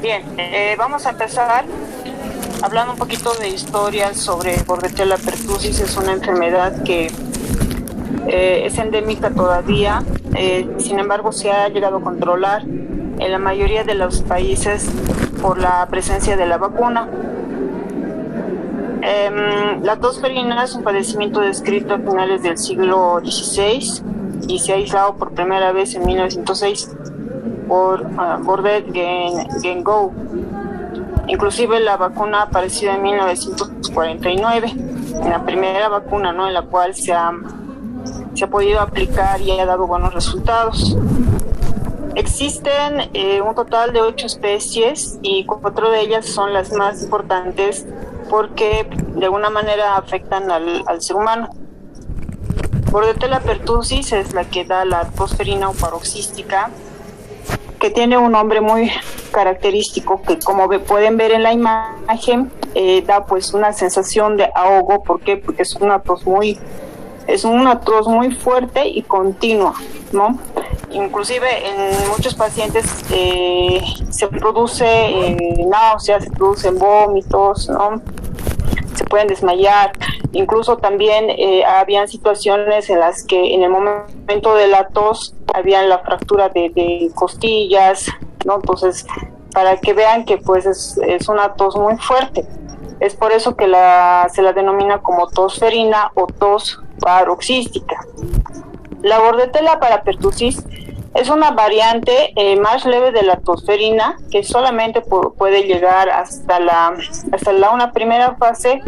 Bien, vamos a empezar hablando un poquito de historia sobre Bordetella pertussis. Es una enfermedad que es endémica todavía, sin embargo se ha llegado a controlar en la mayoría de los países por la presencia de la vacuna. La tos ferina es un padecimiento descrito a finales del siglo XVI y se ha aislado por primera vez en 1906 por Bordet Gengow. Inclusive la vacuna apareció en 1949, la primera vacuna, ¿no?, en la cual se ha podido aplicar y ha dado buenos resultados. Existen un total de 8 especies y 4 de ellas son las más importantes porque de alguna manera afectan al ser humano. Bordetella pertussis es la que da la tos ferina o paroxística, que tiene un nombre muy característico que, como pueden ver en la imagen, da pues una sensación de ahogo. ¿Por qué? Porque es una tos muy fuerte y continua, ¿no? Inclusive en muchos pacientes se produce náuseas, se producen vómitos, ¿no? Se pueden desmayar. Incluso también habían situaciones en las que en el momento de la tos había la fractura de costillas, ¿no? Entonces, para que vean que pues es una tos muy fuerte. Es por eso que se la denomina como tos ferina o tos paroxística. La Bordetella pertussis es una variante más leve de la tos ferina, que solamente puede llegar hasta una primera fase,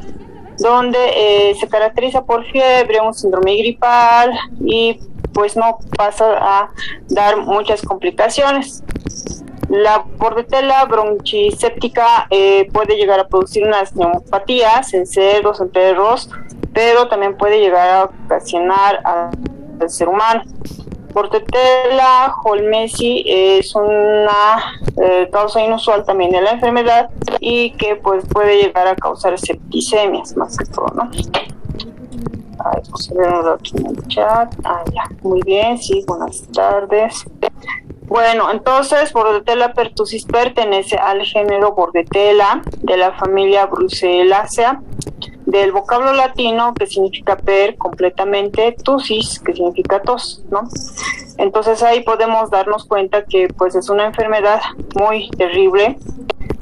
donde se caracteriza por fiebre, un síndrome gripal y pues no pasa a dar muchas complicaciones. La Bordetella bronchiséptica puede llegar a producir unas neumopatías en cerdos, en perros, pero también puede llegar a ocasionar al ser humano. Bordetella holmesi es una causa inusual también de la enfermedad y que pues puede llegar a causar septicemias más que todo, ¿no? Vamos a ver aquí en el chat. Ya, muy bien, sí, buenas tardes. Bueno, entonces Bordetella pertussis pertenece al género Bordetella de la familia Bruselaceae, del vocablo latino que significa per completamente, tusis, que significa tos, ¿no? Entonces ahí podemos darnos cuenta que pues es una enfermedad muy terrible,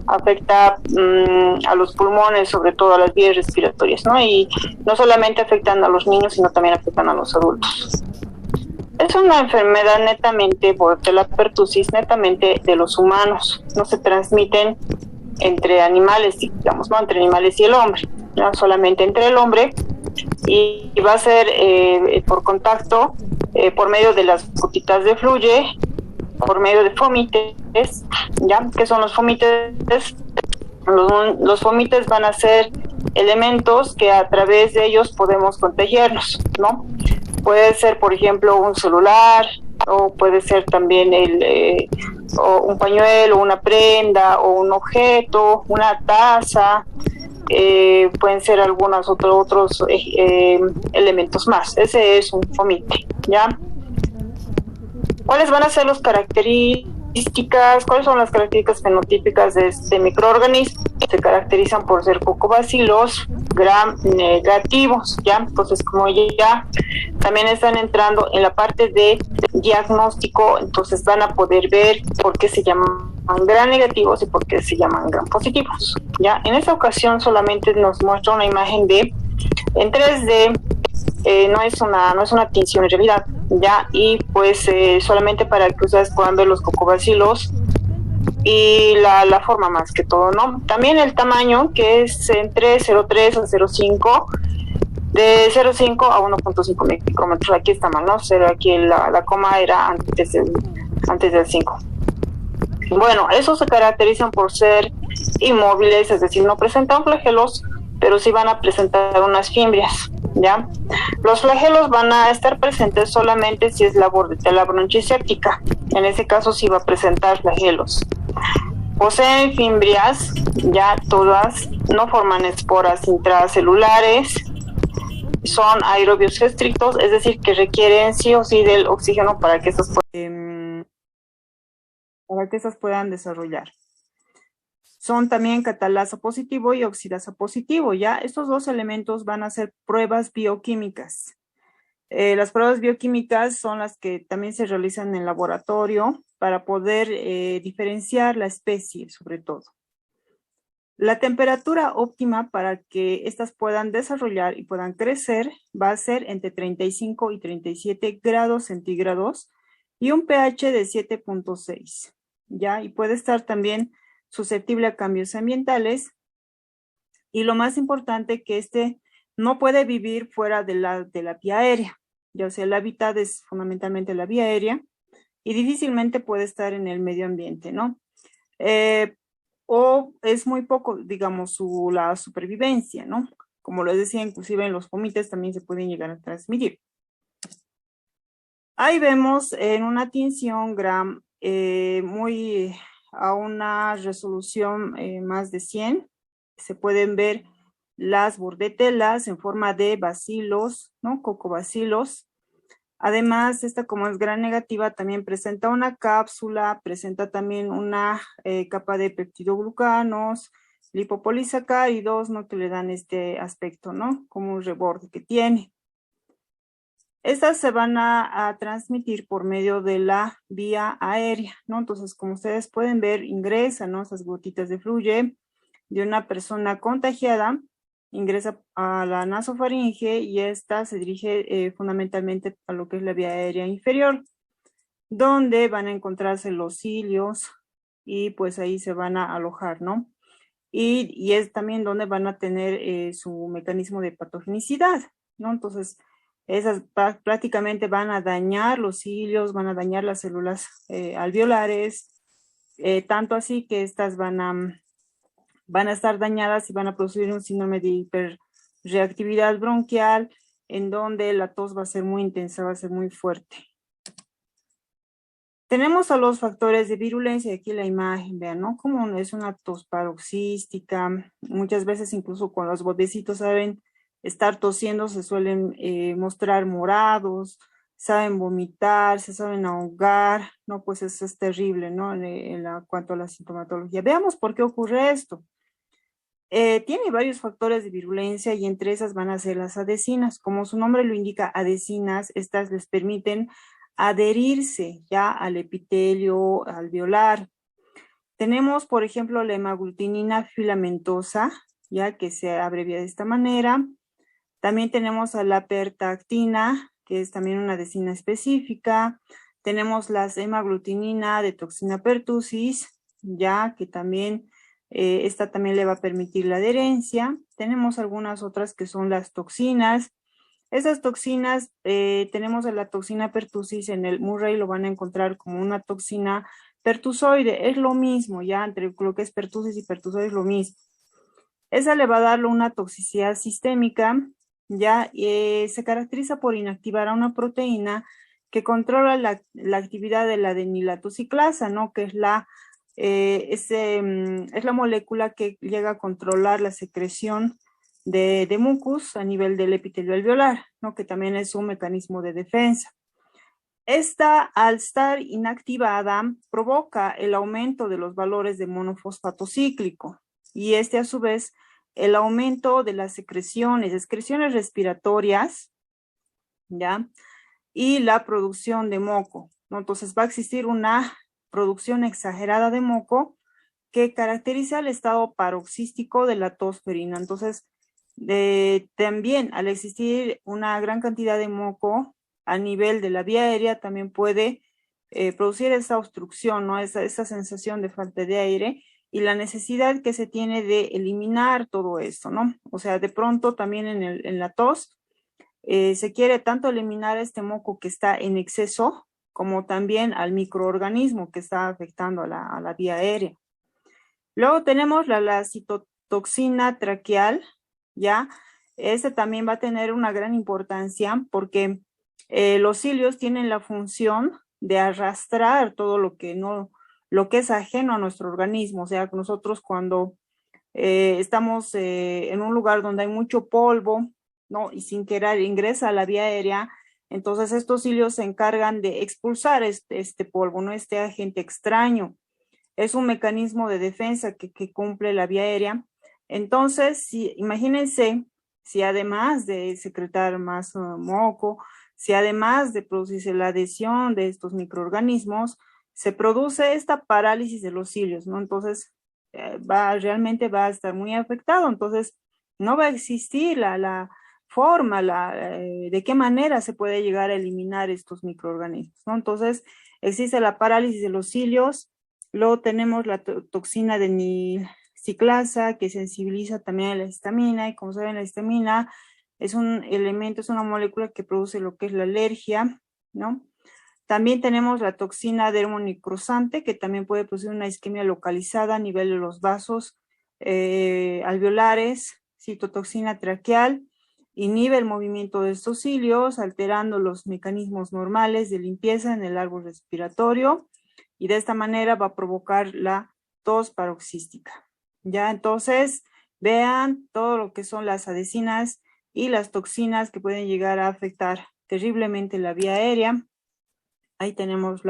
afecta a los pulmones, sobre todo a las vías respiratorias, ¿no? Y no solamente afectan a los niños, sino también afectan a los adultos. Es una enfermedad netamente, Bordetella pertussis, netamente de los humanos. No se transmiten entre animales, digamos, no entre animales y el hombre, no solamente entre el hombre, y va a ser por contacto, por medio de las gotitas de fluye, por medio de fomites. ¿Ya? ¿Qué son los fomites? Los fomites van a ser elementos que a través de ellos podemos contagiarnos, ¿no? Puede ser, por ejemplo, un celular, o puede ser también o un pañuelo, una prenda, o un objeto, una taza, pueden ser algunos otros elementos más. Ese es un fomite, ¿ya? ¿Cuáles van a ser las características? ¿Cuáles son las características fenotípicas de este microorganismo? Se caracterizan por ser cocobacilos gram negativos, ¿ya? Entonces, como ya también están entrando en la parte de diagnóstico, entonces van a poder ver por qué se llaman gram negativos y por qué se llaman gram positivos, ¿ya? En esta ocasión solamente nos muestra una imagen en 3D, no es una tinción en realidad, ¿ya? Y pues solamente para que ustedes puedan ver los cocobacilos y la forma más que todo, ¿no? También el tamaño, que es entre 0,3 a 0,5, de 0,5 a 1,5 micrómetros. Aquí está mal, ¿no? Aquí la coma era antes del 5. Bueno, esos se caracterizan por ser inmóviles, es decir, no presentan flagelos, pero sí van a presentar unas fimbrias, ¿ya? Los flagelos van a estar presentes solamente si es la Bordetella bronchiséptica. En ese caso sí va a presentar flagelos. Poseen fimbrias, ya todas, no forman esporas intracelulares, son aerobios estrictos, es decir, que requieren sí o sí del oxígeno para que estas puedan desarrollar. son también catalasa positivo y oxidasa positivo, ¿ya? Estos dos elementos van a ser pruebas bioquímicas. Las pruebas bioquímicas son las que también se realizan en el laboratorio para poder diferenciar la especie, sobre todo. La temperatura óptima para que éstas puedan desarrollar y puedan crecer va a ser entre 35 y 37 grados centígrados y un pH de 7.6, ¿ya? Y puede estar también susceptible a cambios ambientales. Y lo más importante, que no puede vivir fuera de la vía aérea. Ya sea, el hábitat es fundamentalmente la vía aérea y difícilmente puede estar en el medio ambiente, ¿no? O es muy poco, digamos, la supervivencia, ¿no? Como les decía, inclusive en los fomites también se pueden llegar a transmitir. Ahí vemos en una tinción Gram a una resolución más de 100, se pueden ver las bordetelas en forma de bacilos, ¿no? Cocobacilos. Además, esta, como es gran negativa, también presenta una cápsula, presenta también una capa de peptidoglucanos, lipopolisacáridos, ¿no? Que le dan este aspecto, ¿no? Como un reborde que tiene. Estas se van a transmitir por medio de la vía aérea, ¿no? Entonces, como ustedes pueden ver, ingresan, ¿no? Esas gotitas de fluye de una persona contagiada, ingresa a la nasofaringe y esta se dirige fundamentalmente a lo que es la vía aérea inferior, donde van a encontrarse los cilios y pues ahí se van a alojar, ¿no? Y es también donde van a tener su mecanismo de patogenicidad, ¿no? Entonces, esas prácticamente van a dañar los cilios, van a dañar las células alveolares, tanto así que estas van a estar dañadas y van a producir un síndrome de hiperreactividad bronquial, en donde la tos va a ser muy intensa, va a ser muy fuerte. Tenemos a los factores de virulencia, aquí la imagen, vean, ¿no? Como es una tos paroxística, muchas veces incluso con los botecitos saben estar tosiendo, se suelen mostrar morados, saben vomitar, se saben ahogar, ¿no? Pues eso es terrible, ¿no? En cuanto a la sintomatología. Veamos por qué ocurre esto. Tiene varios factores de virulencia y entre esas van a ser las adhesinas. Como su nombre lo indica, adhesinas, estas les permiten adherirse ya al epitelio alveolar. Tenemos, por ejemplo, la hemaglutinina filamentosa, ya que se abrevia de esta manera. También tenemos a la pertactina, que es también una adhesina específica. Tenemos las hemaglutinina de toxina pertussis, ya que también esta también le va a permitir la adherencia. Tenemos algunas otras que son las toxinas. Esas toxinas, tenemos a la toxina pertussis, en el Murray lo van a encontrar como una toxina pertusoide, es lo mismo, ya entre lo que es pertussis y pertusoide es lo mismo. Esa le va a dar una toxicidad sistémica, ya se caracteriza por inactivar a una proteína que controla la actividad de la adenilatociclasa, ¿no? Que es es la molécula que llega a controlar la secreción de mucus a nivel del epitelio alveolar, ¿no? Que también es un mecanismo de defensa. Esta, al estar inactivada, provoca el aumento de los valores de monofosfato cíclico y a su vez el aumento de las secreciones respiratorias, ¿ya? Y la producción de moco, ¿no? Entonces va a existir una producción exagerada de moco que caracteriza el estado paroxístico de la tos ferina. Entonces, también al existir una gran cantidad de moco a nivel de la vía aérea, también puede producir esa obstrucción, ¿no? Esa sensación de falta de aire y la necesidad que se tiene de eliminar todo esto, ¿no? O sea, de pronto también en la tos se quiere tanto eliminar este moco que está en exceso, como también al microorganismo que está afectando a la vía aérea. Luego tenemos la citotoxina traqueal, ¿ya? Este también va a tener una gran importancia porque los cilios tienen la función de arrastrar todo lo que es ajeno a nuestro organismo. O sea, nosotros cuando estamos en un lugar donde hay mucho polvo, ¿no? Y sin querer ingresa a la vía aérea, entonces estos cilios se encargan de expulsar este polvo, ¿no? Este agente extraño. es un mecanismo de defensa que cumple la vía aérea. Entonces, imagínense, si además de secretar más moco, si además de producirse la adhesión de estos microorganismos, se produce esta parálisis de los cilios, ¿no? Entonces, realmente va a estar muy afectado. Entonces, no va a existir la forma, de qué manera se puede llegar a eliminar estos microorganismos, ¿no? Entonces, existe la parálisis de los cilios, luego tenemos la toxina de nilciclasa que sensibiliza también a la histamina, y como saben, la histamina es un elemento, es una molécula que produce lo que es la alergia, ¿no? También tenemos la toxina dermonicrosante, que también puede producir una isquemia localizada a nivel de los vasos alveolares. Citotoxina traqueal inhibe el movimiento de estos cilios, alterando los mecanismos normales de limpieza en el árbol respiratorio, y de esta manera va a provocar la tos paroxística. Ya, entonces, vean todo lo que son las adhesinas y las toxinas que pueden llegar a afectar terriblemente la vía aérea. Ahí tenemos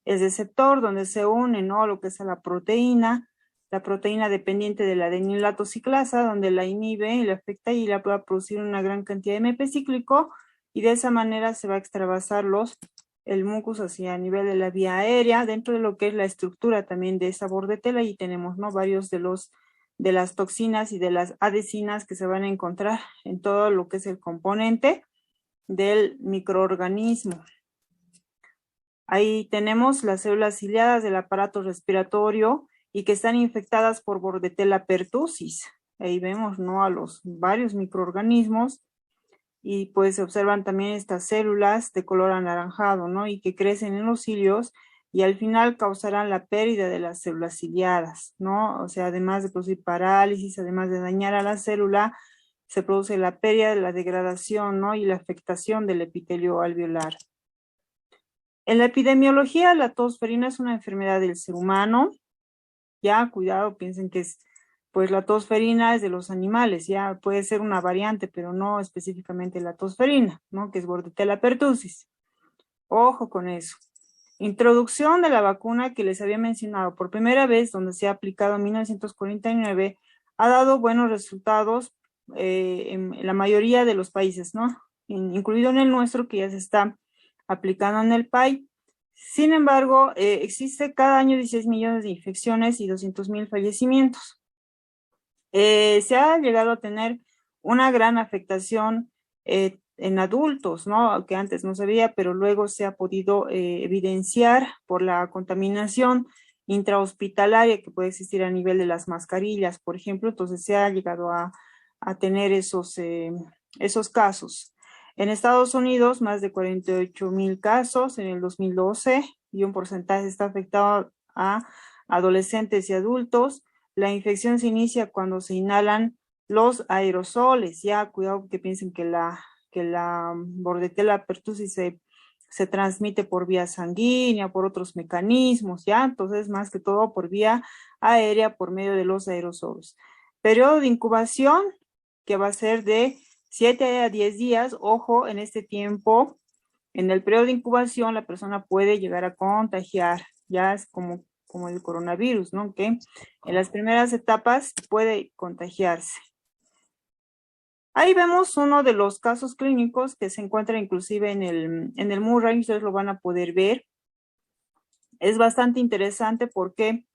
el receptor donde se une, ¿no?, lo que es la proteína dependiente de la adenilatociclasa, donde la inhibe y la afecta y la puede producir una gran cantidad de MP cíclico, y de esa manera se va a extravasar el mucus hacia a nivel de la vía aérea, dentro de lo que es la estructura también de esa bordetela. Y tenemos, ¿no?, varios de las toxinas y de las adhesinas que se van a encontrar en todo lo que es el componente del microorganismo. Ahí tenemos las células ciliadas del aparato respiratorio y que están infectadas por Bordetella pertussis. Ahí vemos, ¿no?, a los varios microorganismos, y pues se observan también estas células de color anaranjado, ¿no?, y que crecen en los cilios y al final causarán la pérdida de las células ciliadas, ¿no? O sea, además de producir parálisis, además de dañar a la célula, se produce la pérdida, la degradación, ¿no?, y la afectación del epitelio alveolar. En la epidemiología, la tosferina es una enfermedad del ser humano. Ya, cuidado, piensen que pues la tosferina es de los animales, ya puede ser una variante, pero no específicamente la tosferina, ¿no?, que es Bordetella pertussis. Ojo con eso. Introducción de la vacuna que les había mencionado por primera vez, donde se ha aplicado en 1949, ha dado buenos resultados en la mayoría de los países, ¿no?, incluido en el nuestro, que ya se está aplicando en el país. Sin embargo, existe cada año 16 millones de infecciones y 200,000 fallecimientos. Se ha llegado a tener una gran afectación en adultos, ¿no?, que antes no se veía, pero luego se ha podido evidenciar por la contaminación intrahospitalaria que puede existir a nivel de las mascarillas, por ejemplo. Entonces se ha llegado a tener esos casos. En Estados Unidos, más de 48,000 casos en el 2012, y un porcentaje está afectado a adolescentes y adultos. La infección se inicia cuando se inhalan los aerosoles. Ya, cuidado que piensen que la Bordetella pertussis se transmite por vía sanguínea, por otros mecanismos, ya. Entonces, más que todo por vía aérea, por medio de los aerosoles. Periodo de incubación, que va a ser de 7 a 10 días. Ojo, en este tiempo, en el periodo de incubación, la persona puede llegar a contagiar. Ya es como el coronavirus, ¿no?, que en las primeras etapas puede contagiarse. Ahí vemos uno de los casos clínicos que se encuentra inclusive en el Murray. Ustedes lo van a poder ver. Es bastante interesante porque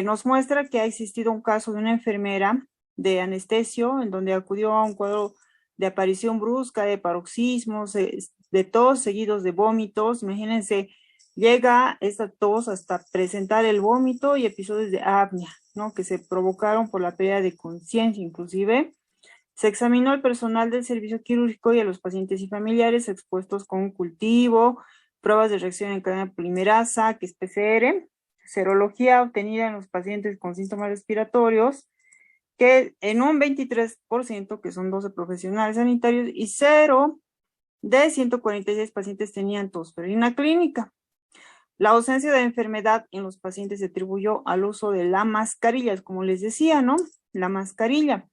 nos muestra que ha existido un caso de una enfermera de anestesio, en donde acudió a un cuadro de aparición brusca de paroxismos, de tos seguidos de vómitos. Imagínense, llega esta tos hasta presentar el vómito y episodios de apnea, ¿no?, que se provocaron por la pérdida de conciencia inclusive. Se examinó al personal del servicio quirúrgico y a los pacientes y familiares expuestos con cultivo, pruebas de reacción en cadena polimerasa, que es PCR, serología obtenida en los pacientes con síntomas respiratorios, que en un 23%, que son 12 profesionales sanitarios, y 0 de 146 pacientes tenían tosferina clínica. La ausencia de enfermedad en los pacientes se atribuyó al uso de la mascarilla, como les decía, ¿no?, la mascarilla,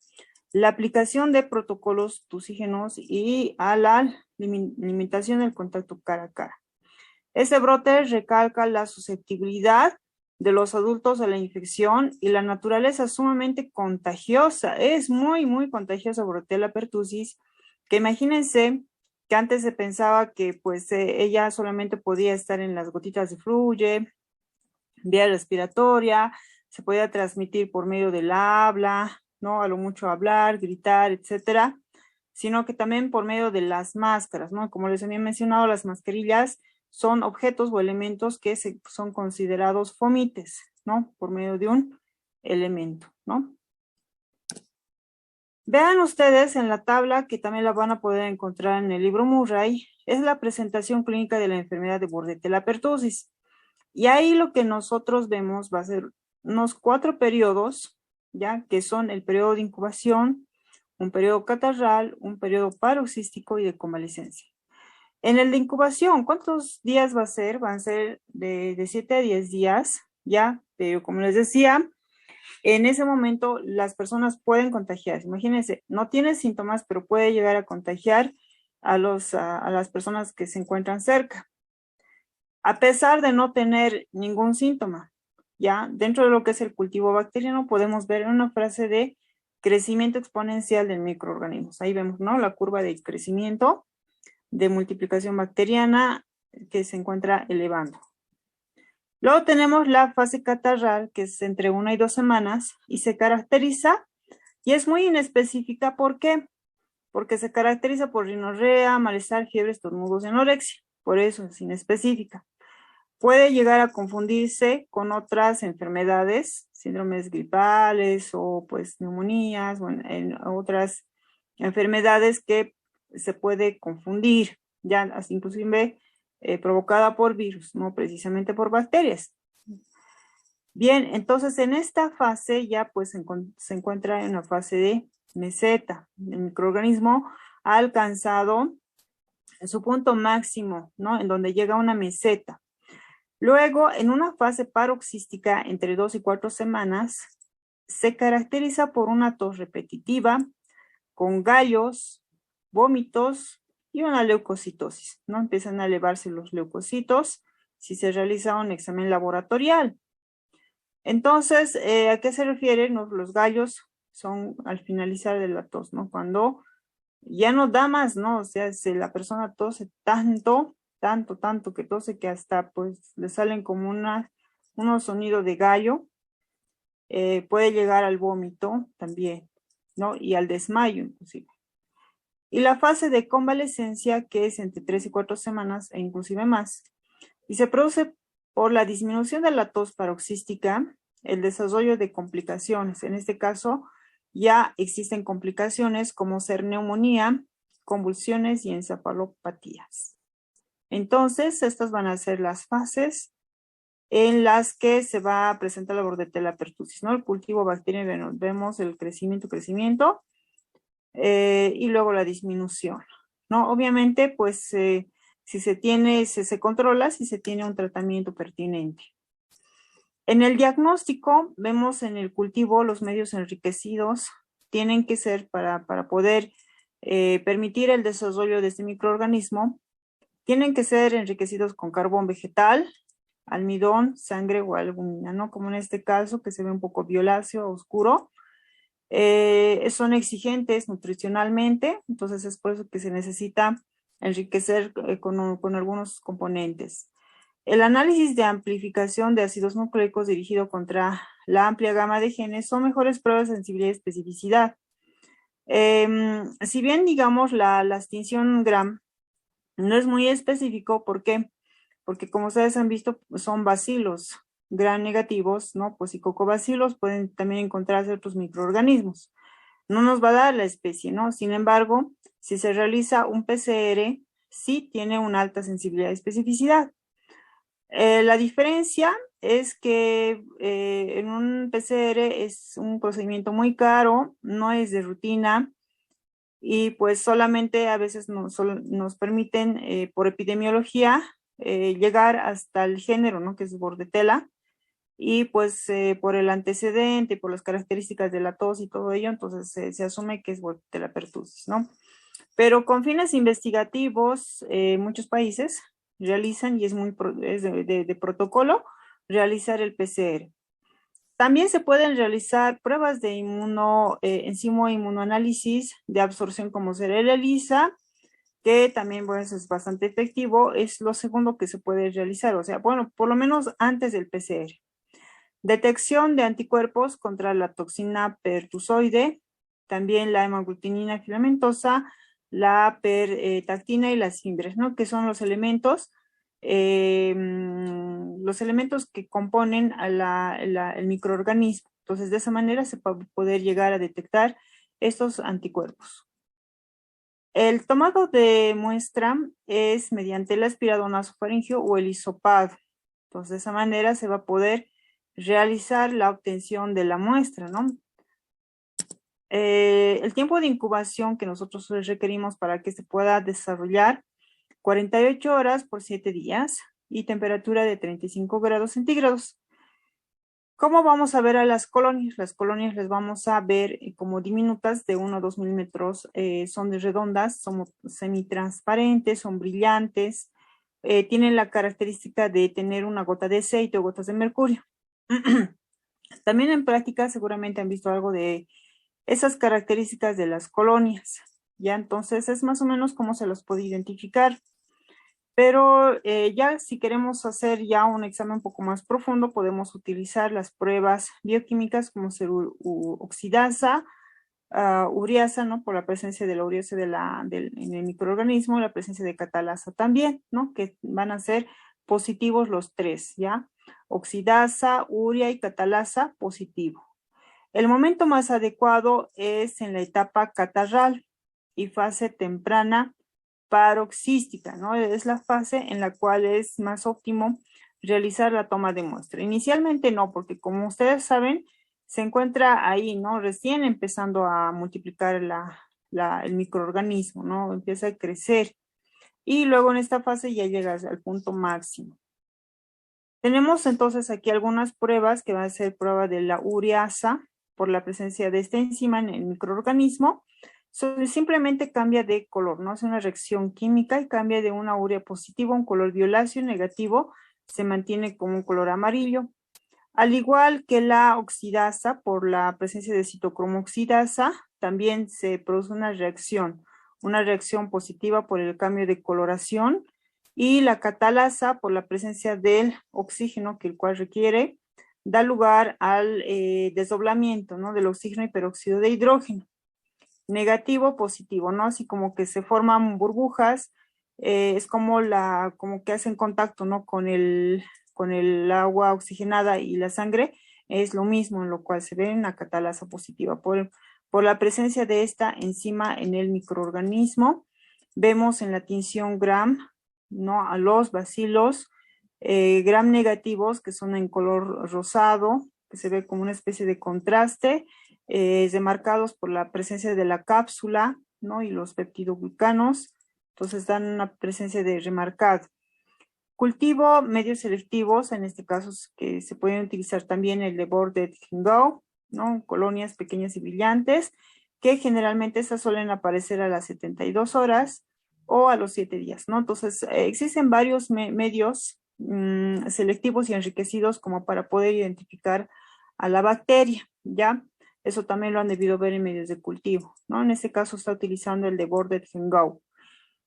la aplicación de protocolos tusígenos y a la limitación del contacto cara a cara. Este brote recalca la susceptibilidad de los adultos a la infección y la naturaleza es sumamente contagiosa. Es muy, muy contagiosa Bordetella pertussis, que imagínense que antes se pensaba que pues ella solamente podía estar en las gotitas de fluye, vía respiratoria, se podía transmitir por medio del habla, ¿no? A lo mucho hablar, gritar, etcétera, sino que también por medio de las máscaras, ¿no? Como les había mencionado, las mascarillas son objetos o elementos que son considerados fomites, ¿no? Por medio de un elemento, ¿no? Vean ustedes en la tabla, que también la van a poder encontrar en el libro Murray, es la presentación clínica de la enfermedad de Bordetella pertussis. Y ahí lo que nosotros vemos va a ser unos 4 periodos, ya que son el periodo de incubación, un periodo catarral, un periodo paroxístico y de convalecencia. En el de incubación, ¿cuántos días va a ser? Van a ser de 7 a 10 días, ya, pero como les decía, en ese momento las personas pueden contagiarse. Imagínense, no tiene síntomas, pero puede llegar a contagiar a las personas que se encuentran cerca, a pesar de no tener ningún síntoma. Ya, dentro de lo que es el cultivo bacteriano, podemos ver una frase de crecimiento exponencial del microorganismos. Ahí vemos, ¿no? La curva de crecimiento de multiplicación bacteriana que se encuentra elevando. Luego tenemos la fase catarral, que es entre 1 y 2 semanas, y se caracteriza, y es muy inespecífica. ¿Por qué? Porque se caracteriza por rinorrea, malestar, fiebre, estornudos y anorexia. Por eso es inespecífica. Puede llegar a confundirse con otras enfermedades, síndromes gripales o pues neumonías, o en otras enfermedades que se puede confundir, ya inclusive provocada por virus, no precisamente por bacterias. Bien, entonces en esta fase ya pues se encuentra en la fase de meseta. El microorganismo ha alcanzado su punto máximo, ¿no? En donde llega una meseta. Luego, en una fase paroxística entre 2 y 4 semanas, se caracteriza por una tos repetitiva, con gallos, vómitos y una leucocitosis, ¿no? Empiezan a elevarse los leucocitos si se realiza un examen laboratorial. Entonces, ¿a qué se refieren? Los gallos son al finalizar de la tos, ¿no? Cuando ya no da más, ¿no? O sea, si la persona tose tanto que tose que hasta pues le salen como unos sonidos de gallo, puede llegar al vómito también, ¿no? Y al desmayo inclusive. Y la fase de convalecencia, que es entre 3 y 4 semanas e inclusive más, y se produce por la disminución de la tos paroxística, el desarrollo de complicaciones. En este caso, ya existen complicaciones como ser neumonía, convulsiones y encefalopatías. Entonces, estas van a ser las fases en las que se va a presentar la Bordetella pertussis, ¿no? El cultivo bacteriano, vemos el crecimiento, y luego la disminución, ¿no? Obviamente, pues, si se controla, si se tiene un tratamiento pertinente. En el diagnóstico, vemos en el cultivo los medios enriquecidos tienen que ser para poder permitir el desarrollo de este microorganismo, tienen que ser enriquecidos con carbón vegetal, almidón, sangre o albúmina, ¿no? Como en este caso, que se ve un poco violáceo, oscuro. Son exigentes nutricionalmente, entonces es por eso que se necesita enriquecer con algunos componentes. El análisis de amplificación de ácidos nucleicos dirigido contra la amplia gama de genes son mejores pruebas de sensibilidad y especificidad. Si bien, digamos, la extinción Gram no es muy específico, ¿por qué? Porque como ustedes han visto, son bacilos Gram negativos, ¿no? Pues y cocobacilos pueden también encontrarse otros microorganismos. No nos va a dar la especie, ¿no? Sin embargo, si se realiza un PCR, sí tiene una alta sensibilidad y especificidad. La diferencia es que en un PCR es un procedimiento muy caro, no es de rutina y pues solamente a veces nos permiten por epidemiología llegar hasta el género, ¿no? Que es Bordetella, y pues por el antecedente, por las características de la tos y todo ello, entonces se asume que es Bordetella pertussis, ¿no? Pero con fines investigativos, muchos países realizan, y es de protocolo, realizar el PCR. También se pueden realizar pruebas de enzimo inmunoanálisis de absorción como será el ELISA, que también pues, es bastante efectivo, es lo segundo que se puede realizar, o sea, bueno, por lo menos antes del PCR. Detección de anticuerpos contra la toxina pertusoide, también la hemaglutinina filamentosa, la pertactina y las fimbres, ¿no? Que son los elementos que componen el microorganismo. Entonces, de esa manera se va a poder llegar a detectar estos anticuerpos. El tomado de muestra es mediante el aspirado nasofaringeo o el hisopado. Entonces, de esa manera se va a poder realizar la obtención de la muestra, ¿no? El tiempo de incubación que nosotros requerimos para que se pueda desarrollar, 48 horas por 7 días y temperatura de 35 grados centígrados. ¿Cómo vamos a ver a las colonias? Las colonias las vamos a ver como diminutas de 1 a 2 milímetros, son de redondas, son semitransparentes, son brillantes, tienen la característica de tener una gota de aceite o gotas de mercurio. También en práctica seguramente han visto algo de esas características de las colonias, ¿ya? Entonces es más o menos cómo se los puede identificar. Pero ya si queremos hacer ya un examen un poco más profundo, podemos utilizar las pruebas bioquímicas como ser oxidasa, ureasa, ¿no? Por la presencia de la ureasa en el microorganismo, la presencia de catalasa también, ¿no? Que van a ser positivos los tres, ¿ya? Oxidasa, urea y catalasa positivo. El momento más adecuado es en la etapa catarral y fase temprana paroxística, ¿no? Es la fase en la cual es más óptimo realizar la toma de muestra. Inicialmente no, porque como ustedes saben, se encuentra ahí, ¿no? Recién empezando a multiplicar el microorganismo, ¿no? Empieza a crecer. Y luego en esta fase ya llegas al punto máximo. Tenemos entonces aquí algunas pruebas que van a ser prueba de la ureasa por la presencia de esta enzima en el microorganismo. Simplemente cambia de color, ¿no? Es una reacción química y cambia de una urea positiva a un color violáceo, negativo, se mantiene como un color amarillo. Al igual que la oxidasa, por la presencia de citocromoxidasa, también se produce una reacción positiva por el cambio de coloración, y la catalasa, por la presencia del oxígeno que el cual requiere, da lugar al desdoblamiento, ¿no? Del oxígeno y peróxido de hidrógeno. Negativo, positivo, ¿no? Así como que se forman burbujas, es como que hacen contacto, ¿no? Con el agua oxigenada y la sangre, es lo mismo, en lo cual se ve una catalasa positiva. Por la presencia de esta enzima en el microorganismo, vemos en la tinción Gram, ¿no? A los bacilos Gram negativos, que son en color rosado, que se ve como una especie de contraste, demarcados por la presencia de la cápsula, ¿no? Y los peptidoglucanos, entonces dan una presencia de remarcado. Cultivo medios selectivos, en este caso que se pueden utilizar también el de Bordet-Hingau, ¿no? Colonias pequeñas y brillantes, que generalmente estas suelen aparecer a las 72 horas o a los 7 días, ¿no? Entonces, existen varios medios selectivos y enriquecidos como para poder identificar a la bacteria, ¿ya? Eso también lo han debido ver en medios de cultivo, ¿no? En este caso está utilizando el de Bordet-Hingau.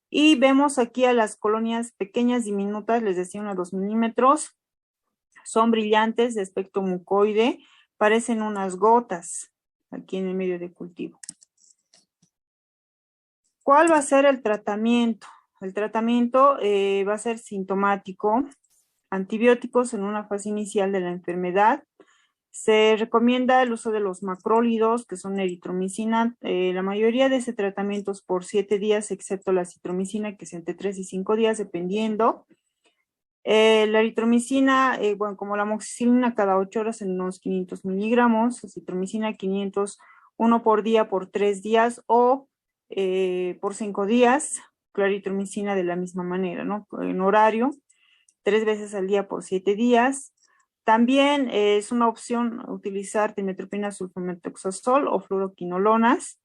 Y vemos aquí a las colonias pequeñas, diminutas, les decía 1 a 2 milímetros, son brillantes de aspecto mucoide, parecen unas gotas aquí en el medio de cultivo. ¿Cuál va a ser el tratamiento? El tratamiento va a ser sintomático, antibióticos en una fase inicial de la enfermedad. Se recomienda el uso de los macrólidos, que son eritromicina. La mayoría de ese tratamiento es por 7 días, excepto la citromicina, que es entre 3 y 5 días, dependiendo. La eritromicina, bueno, como la amoxicilina, cada 8 horas en unos 500 miligramos. La citromicina, 500, uno por día por 3 días o por 5 días. Claritromicina de la misma manera, ¿no? En horario, 3 veces al día por 7 días. También es una opción utilizar timetropina sulfamethoxazol o fluoroquinolonas.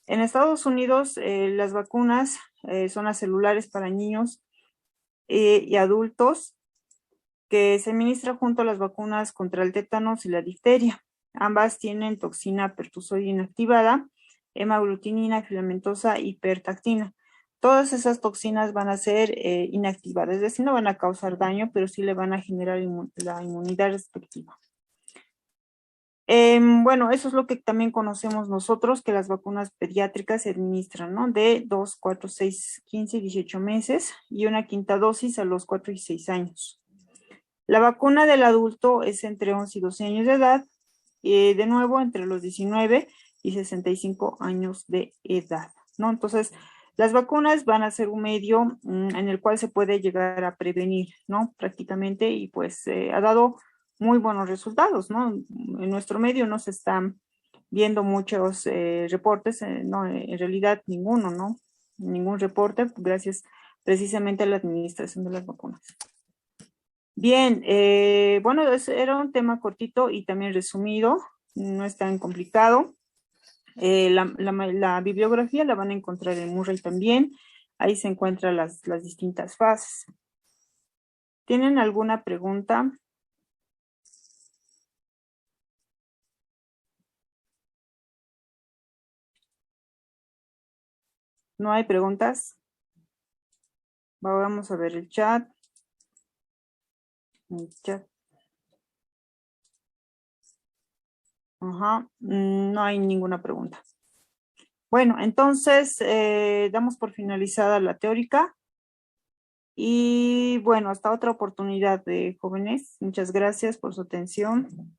En Estados Unidos, las vacunas son las celulares para niños y adultos, que se administra junto a las vacunas contra el tétanos y la difteria. Ambas tienen toxina pertusoide inactivada, hemaglutinina filamentosa y pertactina. Todas esas toxinas van a ser inactivadas, es decir, no van a causar daño, pero sí le van a generar la inmunidad respectiva. Bueno, eso es lo que también conocemos nosotros, que las vacunas pediátricas se administran, ¿no? De 2, 4, 6, 15 y 18 meses y una quinta dosis a los 4 y 6 años. La vacuna del adulto es entre 11 y 12 años de edad, de nuevo entre los 19 y 65 años de edad, ¿no? Entonces, las vacunas van a ser un medio en el cual se puede llegar a prevenir, ¿no? Prácticamente, y pues ha dado muy buenos resultados, ¿no? En nuestro medio no se están viendo muchos reportes, no, en realidad ninguno, ¿no? Ningún reporte, gracias precisamente a la administración de las vacunas. Bien, bueno, era un tema cortito y también resumido, no es tan complicado. La bibliografía la van a encontrar en Murray también, ahí se encuentran las distintas fases. ¿Tienen alguna pregunta? ¿No hay preguntas? Vamos a ver el chat. Ajá, no hay ninguna pregunta. Bueno, entonces damos por finalizada la teórica. Y bueno, hasta otra oportunidad de jóvenes. Muchas gracias por su atención.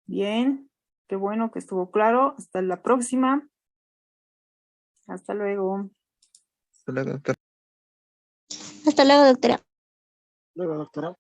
Bien, qué bueno que estuvo claro. Hasta la próxima. Hasta luego. Hasta luego, doctora. Hasta luego, doctora. Luego, doctora.